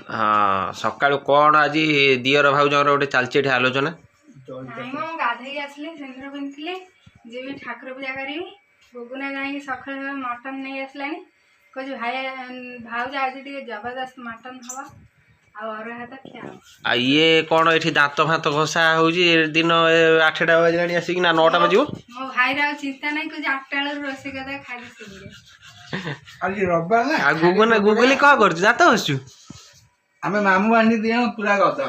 हाँ सकाळु कौन आज दियर भाउजर गोटे चलची आलोचना गाधे आसली सिंदूर पिंधि जी ठाकुर पूजा करी गुगुना जाए सकाल मटन नहीं आसला कह भाई भाउज आज जबरदस्त मटन हवा आ ये कौन ये दांत फात घसा हो दिन 8टा बजे आसिक ना 9टा बजो मो भाई चिंता नहीं कुछ 8टा रोसे कर खाई आज रविवार ना आ गुगुना गुगली कौन कर दांत घसु आमे मामू आनी दिया पूरा गदा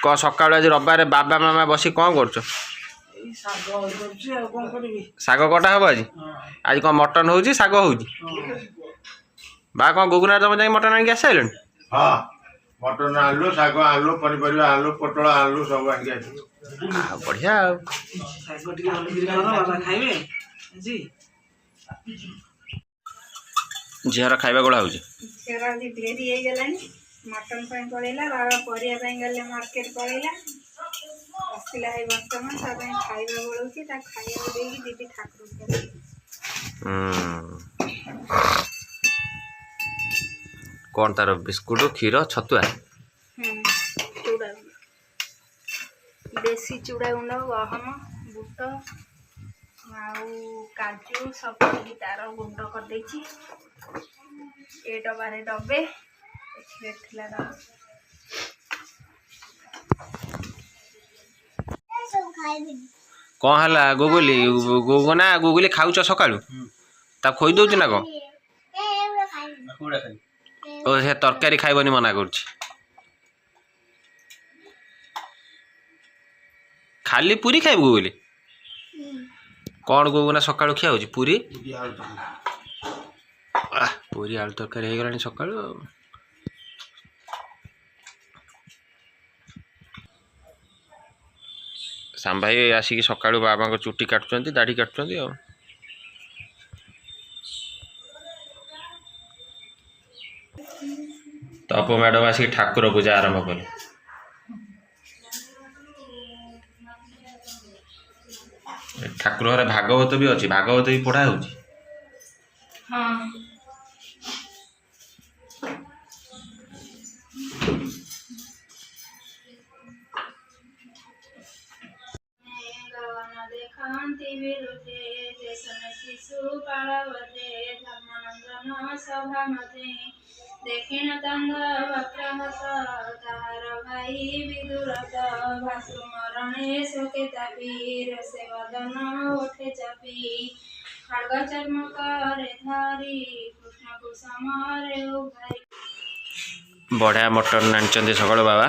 क सकाळ आज रविवार बाबा मामा बसी कौन कर साग कटा हम आज कौन मटन हो साग हो बा कौन गुगुना तुम जाए मटन आनिक आसाइल हाँ मटन आलू साग आलू पनीपरिया आलू पोटल आलू सब आनिक बढ़िया झीर खाଇବା गोला हो डेरी हो गला मटन पड़ेगा बाबा परिया गले मार्केट पड़ेगा आसला है बर्तमान खाଇବା बोलूँ खाଇବା देगी जी ठाकुर कौन तार बिस्कुट क्षीर छतुआ चूड़ा देसी चूड़ा गुंड गहम बुट काजू सब तार गुंड कर डबारे डबे कौन है गुगुली गुगुना गुगुली खाऊ सकाळु ता खोई दौच ना कौन से तरकारी खाइबनी मना कर खाली पूरी खाइब गुगुली कौन गुगुना सकाळु खिया हो पूरी पूरी आलू तरकारी हो गलानी सकाळु श्याम भाई आसिक सकाळु बाबा को चुटी काटुचंती दाढ़ी काटुचंती आ तप मैडम आसिक ठाकुर पूजा आरंभ कले ठाकुर घरे भागवत भी अच्छी भागवत भी पढ़ा हो देखिन तंग वक्रहस तार भाई विदुरत भासु मरणे शोके तापी रसे वदन ओठे चापी खड़ग चर्म करे धारी कृष्ण को समारे भाई बढ़िया मटन आनी सकाल बाबा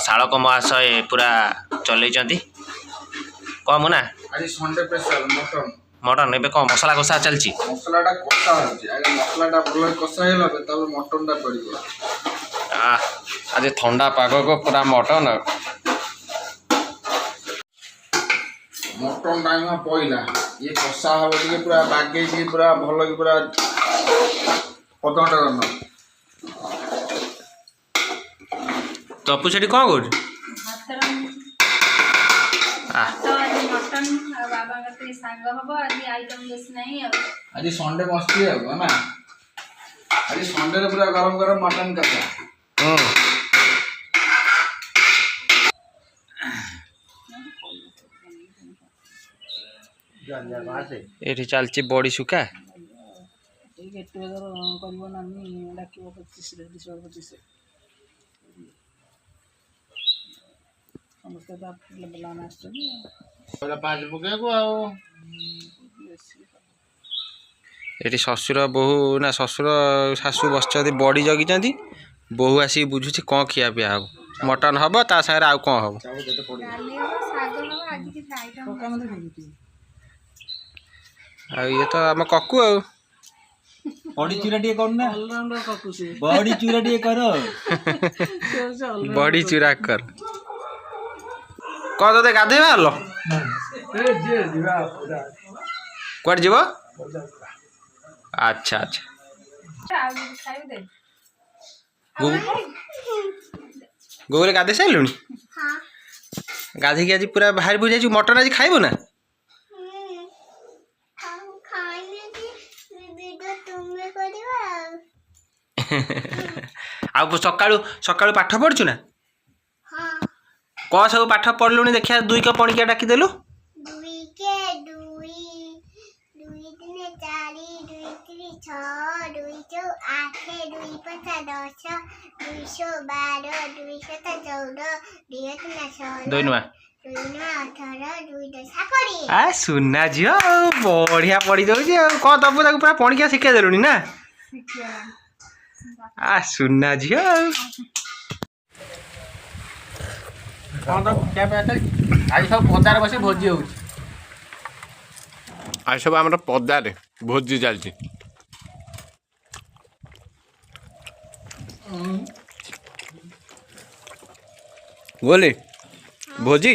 शालक महाशय पूरा चल कम ना आज संडे स्पेशल मटन मटन ए मसला कषा चलती मसलाटा कषा होची आगे मसलाटा भल कषा हेला तब मटनटा पड़िबो आज ठंडा पाग को पूरा मटन मटन टाइम पइला ये कषा हो टिके पूरा बागे की पूरा भल की पूरा पदटा रन तपु सेठी कौन कर आज संडे मस्ती है ना आज संडे पूरा गरम गरम मटन कषा ये चलती बड़ी सुखा ये ससुर बोहू ना ससुर शाशु बस बड़ी जगी बोहू आसिक बुझुची कौन खिया पिया हम मटन हम ता सागर आउ कौन हम ये तो आम ककु आ बड़ी चूरा टे कर ना बड़ी चूरा टे कर बड़ी चूरा कर कौन ते गाधे बाहर कौन जीव अच्छा अच्छा गोबरे गाधे सारे गाधे आज पूरा बाहर बुझे मटन आज खाइब ना ଆଉ ସକାଳୁ ସକାଳୁ ପାଠ ପଢୁଛୁ ନା? ହଁ କ'ଣ ସବୁ ପାଠ ପଢ଼ିଲୁଣି ଦେଖିଆ 2 କ ପଣିକିଆ ଡାକିଦେଲୁ। 2 କେ 2 2 3 4 2 3 6 2 2 8 2 5 10 212 2 7 14 2 3 16 2 ନୂଆ 2 9 18 2 10 20। ଆ ସୁନା ଝିଅ ବଢ଼ିଆ ପଢ଼ି ଦେଉଛି ଆଉ କ'ଣ ଦବୁ ତାକୁ ପୁରା ପଣିକିଆ ଶିଖେଇ ଦେଲୁଣି ନା? ଆ ସୁନା ଝିଅ ଆଉ କ'ଣ ତ ଖିଆ ପିଆ ଚାଲିଛି? ଆଜି ସବୁ ପଦାରେ ବସି ଭୋଜି ହେଉଛି। ଆଜି ସବୁ ଆମର ପଦାରେ ଭୋଜି ଚାଲିଛି। ବୋଲେ ଭୋଜି